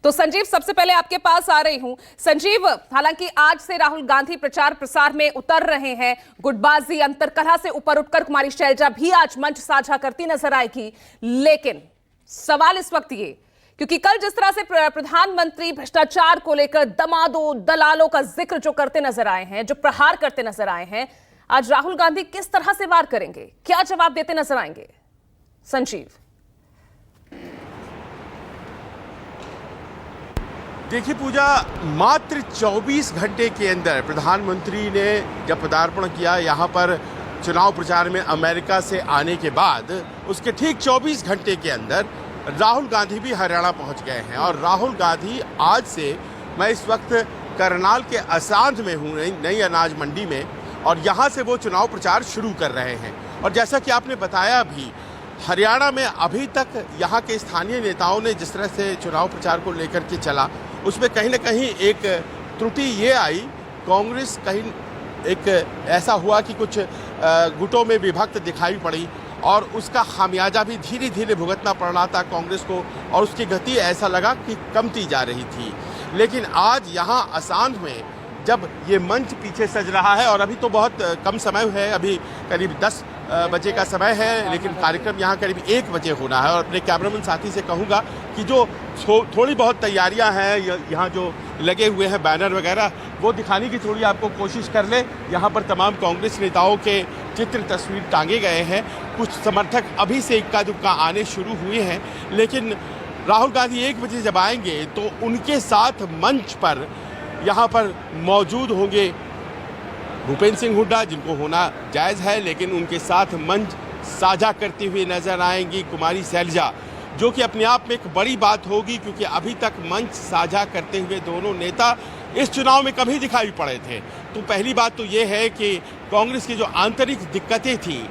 तो संजीव, सबसे पहले आपके पास आ रही हूं। संजीव, हालांकि आज से राहुल गांधी प्रचार प्रसार में उतर रहे हैं, गुटबाजी अंतरकलह से ऊपर उठकर कुमारी शैलजा भी आज मंच साझा करती नजर आएगी, लेकिन सवाल इस वक्त ये, क्योंकि कल जिस तरह से प्रधानमंत्री भ्रष्टाचार को लेकर दमादों दलालों का जिक्र जो करते नजर आए हैं, जो प्रहार करते नजर आए हैं, आज राहुल गांधी किस तरह से वार करेंगे, क्या जवाब देते नजर आएंगे? संजीव, देखिए पूजा, मात्र 24 घंटे के अंदर प्रधानमंत्री ने जब पदार्पण किया यहाँ पर चुनाव प्रचार में अमेरिका से आने के बाद, उसके ठीक 24 घंटे के अंदर राहुल गांधी भी हरियाणा पहुंच गए हैं। और राहुल गांधी आज से, मैं इस वक्त करनाल के असांध में हूँ, नई अनाज मंडी में, और यहाँ से वो चुनाव प्रचार शुरू कर रहे हैं। और जैसा कि आपने बताया भी, हरियाणा में अभी तक यहाँ के स्थानीय नेताओं ने जिस तरह से चुनाव प्रचार को लेकर के चला, उसमें कहीं ना कहीं एक त्रुटि ये आई, कांग्रेस कहीं एक ऐसा हुआ कि कुछ गुटों में विभक्त दिखाई पड़ी और उसका खामियाजा भी धीरे धीरे भुगतना पड़ रहा था कांग्रेस को, और उसकी गति ऐसा लगा कि कमती जा रही थी। लेकिन आज यहाँ असांध में जब ये मंच पीछे सज रहा है, और अभी तो बहुत कम समय है, अभी करीब 10 बजे का समय है, लेकिन कार्यक्रम यहाँ करीब 1 बजे होना है। और अपने कैमरामैन साथी से कहूँगा कि जो थोड़ी बहुत तैयारियाँ हैं यहाँ जो लगे हुए हैं बैनर वगैरह, वो दिखाने की थोड़ी आपको कोशिश कर ले। यहाँ पर तमाम कांग्रेस नेताओं के चित्र तस्वीर टांगे गए हैं। कुछ समर्थक अभी से इक्का दुक्का आने शुरू हुए हैं, लेकिन राहुल गांधी 1 बजे जब आएंगे तो उनके साथ मंच पर यहाँ पर मौजूद होंगे भूपेंद्र सिंह हुड्डा, जिनको होना जायज़ है, लेकिन उनके साथ मंच साझा करते हुए नजर आएंगी कुमारी शैलजा, जो कि अपने आप में एक बड़ी बात होगी, क्योंकि अभी तक मंच साझा करते हुए दोनों नेता इस चुनाव में कभी दिखाई पड़े थे। तो पहली बात तो ये है कि कांग्रेस की जो आंतरिक दिक्कतें थीं,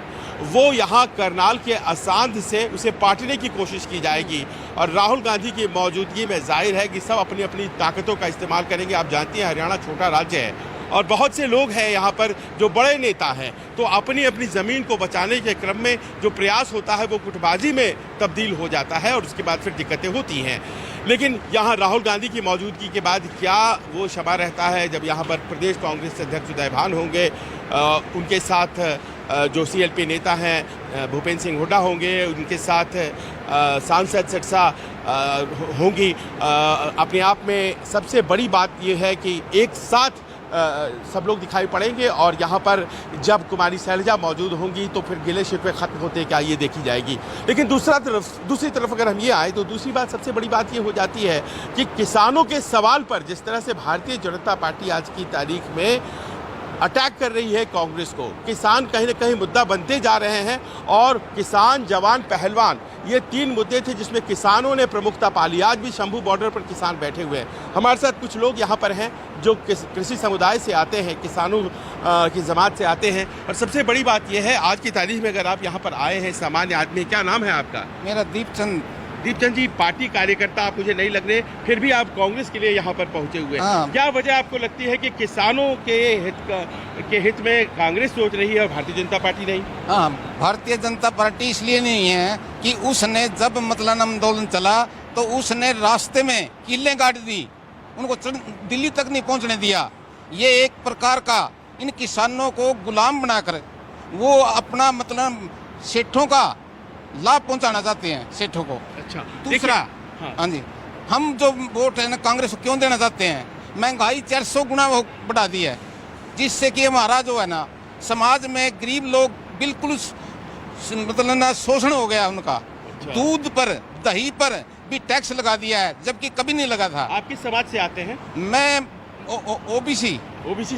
वो यहाँ करनाल के असांध से उसे पाटने की कोशिश की जाएगी। और राहुल गांधी की मौजूदगी में जाहिर है कि सब अपनी अपनी ताकतों का इस्तेमाल करेंगे। आप जानती हैं, हरियाणा छोटा राज्य है और बहुत से लोग हैं यहाँ पर जो बड़े नेता हैं, तो अपनी अपनी ज़मीन को बचाने के क्रम में जो प्रयास होता है वो गुटबाजी में तब्दील हो जाता है, और उसके बाद फिर दिक्कतें होती हैं। लेकिन यहाँ राहुल गांधी की मौजूदगी के बाद क्या वो शमा रहता है जब यहाँ पर प्रदेश कांग्रेस अध्यक्ष उदय भान होंगे, उनके साथ जो CLP नेता हैं भूपेंद्र सिंह हुड्डा होंगे, उनके साथ सांसद सिरसा होंगी। अपने आप में सबसे बड़ी बात यह है कि एक साथ सब लोग दिखाई पड़ेंगे, और यहाँ पर जब कुमारी शैलजा मौजूद होंगी तो फिर गिले शिकवे खत्म होते क्या, ये देखी जाएगी। लेकिन दूसरी तरफ अगर हम ये आए तो दूसरी बात, सबसे बड़ी बात ये हो जाती है कि किसानों के सवाल पर जिस तरह से भारतीय जनता पार्टी आज की तारीख में अटैक कर रही है कांग्रेस को, किसान कहीं ना कहीं मुद्दा बनते जा रहे हैं। और किसान, जवान, पहलवान, ये 3 मुद्दे थे जिसमें किसानों ने प्रमुखता पा ली। आज भी शंभू बॉर्डर पर किसान बैठे हुए हैं। हमारे साथ कुछ लोग यहाँ पर हैं जो कृषि समुदाय से आते हैं, किसानों की जमात से आते हैं। और सबसे बड़ी बात यह है, आज की तारीख में अगर आप यहाँ पर आए हैं सामान्य आदमी, क्या नाम है आपका? मेरा दीपचंद जी, पार्टी कार्यकर्ता आप मुझे नहीं लग रहे, फिर भी आप कांग्रेस के लिए यहाँ पर पहुंचे हुए हैं। क्या वजह आपको लगती है कि किसानों के हित में कांग्रेस सोच रही है और भारतीय जनता पार्टी नहीं? हाँ, भारतीय जनता पार्टी इसलिए नहीं है कि उसने जब मतलब आंदोलन चला तो उसने रास्ते में किले गाड़ दी, उनको दिल्ली तक नहीं पहुँचने दिया। ये एक प्रकार का इन किसानों को गुलाम बनाकर वो अपना मतलब सेठों का लाभ पहुंचाना चाहते हैं, सेठों को। अच्छा, दूसरा, हाँ जी, हम जो वोट है ना कांग्रेस को क्यों देना चाहते हैं, महंगाई 400 गुना बढ़ा दी है, जिससे कि हमारा जो है ना समाज में गरीब लोग बिल्कुल मतलब ना शोषण हो गया उनका। अच्छा। दूध पर, दही पर भी टैक्स लगा दिया है, जबकि कभी नहीं लगा था। आप किस समाज से आते हैं? मैं ओबीसी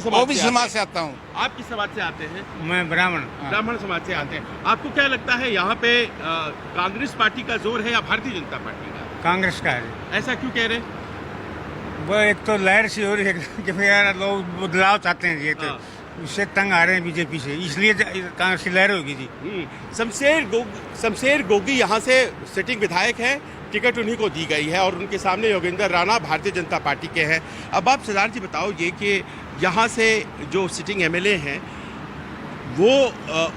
समाज से आता हूँ। आप किस समाज से आते हैं? मैं ब्राह्मण समाज से आते हैं। आपको क्या लगता है यहाँ पे कांग्रेस पार्टी का जोर है या भारतीय जनता पार्टी का? कांग्रेस का है। ऐसा क्यों कह रहे? वो एक तो लहर सी हो रही है कि यार लोग बदलाव चाहते हैं, ये तो उससे तंग आ रहे हैं बीजेपी से, इसलिए कांग्रेस की लहर होगी जी। शमशेर गोगी यहाँ से सिटिंग विधायक है, टिकट उन्हीं को दी गई है, और उनके सामने योगेंद्र राणा भारतीय जनता पार्टी के हैं। अब आप सरदार जी बताओ ये कि यहाँ से जो सिटिंग MLA हैं वो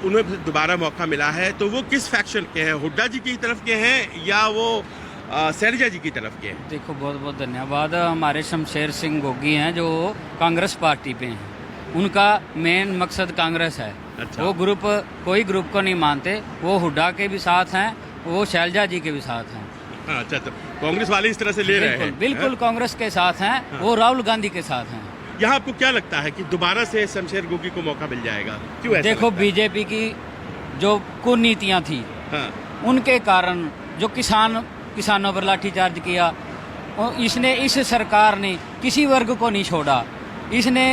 उन्हें दोबारा मौका मिला है, तो वो किस फैक्शन के हैं? हुड्डा जी की तरफ के हैं या वो शैलजा जी की तरफ के हैं। देखो, बहुत बहुत धन्यवाद। हमारे शमशेर सिंह गोगी हैं जो कांग्रेस पार्टी पे हैं, उनका मेन मकसद कांग्रेस है। अच्छा। वो ग्रुप कोई ग्रुप को नहीं मानते, वो हुड्डा के भी साथ हैं, वो शैलजा जी के भी साथ हैं। अच्छा, तो कांग्रेस वाले इस तरह से ले रहे बिल्कुल हैं। बिल्कुल कांग्रेस के साथ हैं, वो राहुल गांधी के साथ हैं। यहाँ आपको क्या लगता है कि दोबारा से शमशेर गोगी को मौका मिल जाएगा? क्यों ऐसा देखो, लगता है? बीजेपी की जो कुनीतियां थी, हाँ, उनके कारण जो किसानों पर लाठीचार्ज किया, और इसने इस सरकार ने किसी वर्ग को नहीं छोड़ा। इसने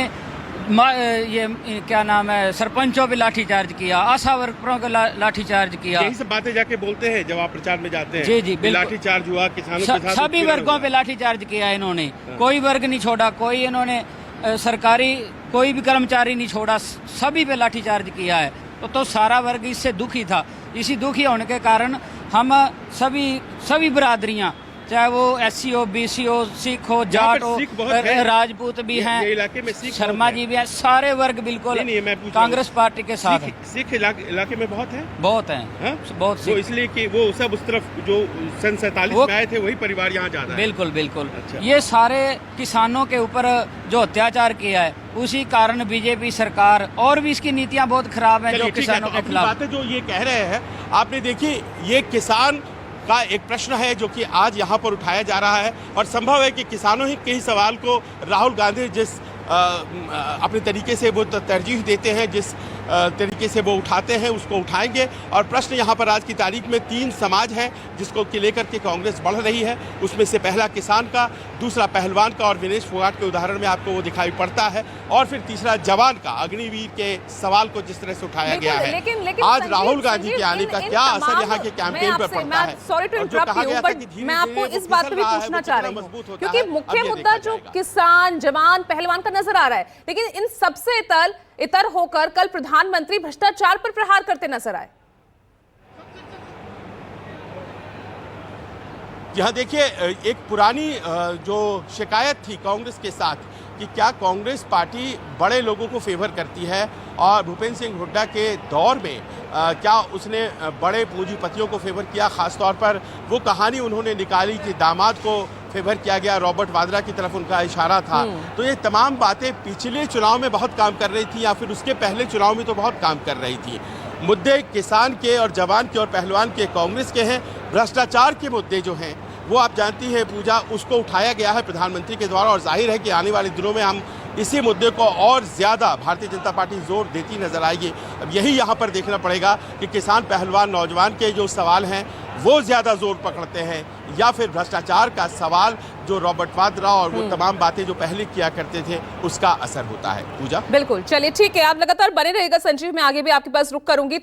ये क्या नाम है, सरपंचों पे लाठीचार्ज किया, आशा वर्करों को लाठीचार्ज किया। यही सब बातें जाके बोलते हैं जब आप प्रचार में जाते हैं। जी, जी, बिल्कुल। लाठीचार्ज हुआ किसानों के साथ, सभी उत्पीड़न वर्गों हुआ। पे लाठीचार्ज किया इन्होंने, कोई वर्ग नहीं छोड़ा, कोई इन्होंने सरकारी कोई भी कर्मचारी नहीं छोड़ा, सभी पे लाठीचार्ज किया है। तो सारा वर्ग इससे दुखी था। इसी दुखी होने के कारण हम सभी बरादरियां, चाहे वो SC हो, BC हो, सिख हो, जाट हो, सिख बहुत हैं। राजपूत भी ये हैं, इलाके में सिख शर्मा बहुत जी भी हैं, सारे वर्ग बिल्कुल नहीं, मैं पूछ रहा हूँ। कांग्रेस पार्टी के साथ हैं। सिख इलाके में बहुत है। बहुत हैं, हाँ? बहुत वो सिख। इसलिए कि वो सब उस तरफ जो सन 47 वो- में आए थे वही परिवार यहाँ ज्यादा है। बिल्कुल बिल्कुल। अच्छा। ये सारे किसानों के ऊपर जो अत्याचार किया है, उसी कारण बीजेपी सरकार, और भी इसकी नीतियां बहुत खराब हैं जो चलिए, ठीक है, किसानों तो के अपनी खिलाफ। बातें जो ये कह रहे हैं, आपने देखी, ये किसान का एक प्रश्न है जो कि आज यहाँ पर उठाया जा रहा है, और संभव है कि किसानों ही के ही सवाल को राहुल गांधी जिस अपने तरीके से वो तरजीह देते हैं, जिस तरीके से वो उठाते हैं, उसको उठाएंगे। और प्रश्न यहाँ पर आज की तारीख में 3 समाज हैं जिसको कि लेकर के कांग्रेस बढ़ रही है। उसमें से पहला किसान का, दूसरा पहलवान का, और विनेश फोगाट के उदाहरण में आपको वो दिखाई पड़ता है, और फिर तीसरा जवान का, अग्निवीर के सवाल को जिस तरह से उठाया गया है। लेकिन आज राहुल गांधी के आने का क्या असर यहाँ के कैंपेन पर पड़ता है? सॉरी टू और जो इंटरप्ट कहा यू, गया था बट कि धीरे-धीरे मैं आपको वो इस बात पे फिसल भी रहा है, पूछना वो चाह कितना रही हूँ, मजबूत होता क्योंकि है, अब मुख्य ये मुद्दा देखा जो जाएगा। किसान, जवान, पहलवान का नजर आ रहा है, लेकिन इन सबसे इतर होकर कल प्रधानमंत्री भ्रष्टाचार पर प्रहार करते नजर आए। यहाँ देखिए, एक पुरानी जो शिकायत थी कांग्रेस के साथ कि क्या कांग्रेस पार्टी बड़े लोगों को फेवर करती है, और भूपेंद्र सिंह हुड्डा के दौर में क्या उसने बड़े पूंजीपतियों को फेवर किया। खासतौर पर वो कहानी उन्होंने निकाली कि दामाद को फेवर किया गया, रॉबर्ट वाड्रा की तरफ उनका इशारा था। तो ये तमाम बातें पिछले चुनाव में बहुत काम कर रही थी, या फिर उसके पहले चुनाव में तो बहुत काम कर रही थी। मुद्दे किसान के और जवान के और पहलवान के कांग्रेस के हैं। भ्रष्टाचार के मुद्दे जो हैं वो आप जानती हैं पूजा, उसको उठाया गया है प्रधानमंत्री के द्वारा, और जाहिर है कि आने वाले दिनों में हम इसी मुद्दे को और ज़्यादा भारतीय जनता पार्टी जोर देती नजर आएगी। अब यही यहाँ पर देखना पड़ेगा कि किसान, पहलवान, नौजवान के जो सवाल हैं वो ज़्यादा जोर पकड़ते हैं, या फिर भ्रष्टाचार का सवाल जो रॉबर्ट वाड्रा और वो तमाम बातें जो पहले किया करते थे उसका असर होता है। पूजा, बिल्कुल, चलिए ठीक है, आप लगातार बने रहिएगा संजीव, मैं आगे भी आपके पास रुक करूंगी।